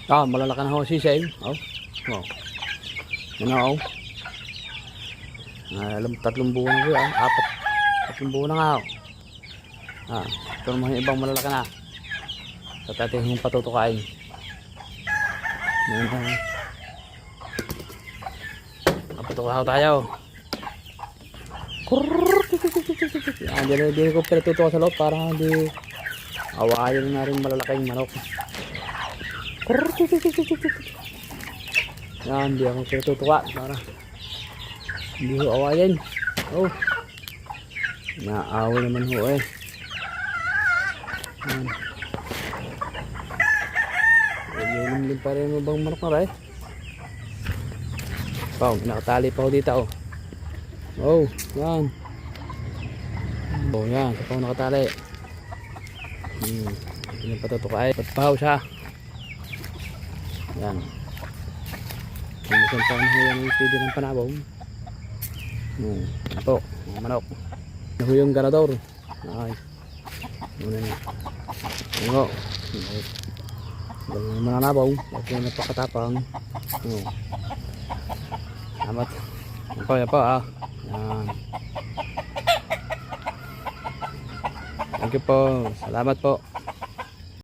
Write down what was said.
Ah, malalaki na ho sisig. Oh. Oh. Ano oh. Alam, 3 buwan na po yan. 3 buwan na nga oh. Ah, ito naman yung ibang malalaki na. Sa tating yung patutukain. Yan na. Patutukaw tayo. Yan, hindi ko pinatutuka sa loob para hindi awayan na rin malalaking manok. Yan, hindi ako pinatutuka para hindi ko awayan. Oh, naaway naman ho eh. Yan. Lilim pa rin mo bang manok na rin? Oh, nakatali pa ho dito oh. Oh, yan. Oh, yan. Ito pa ho nakatali. Yan patutukay. Patpahaw siya. Yan. Kumusan pa na ho yan yung pwede ng panabaw. Ito, mga manok. Ito ho yung ganador. Ay. Muna na. Ito. Yung mananabaw. Ito yung napakatapang. Salamat. Yan po ah. Yan. Thank you po. Salamat po.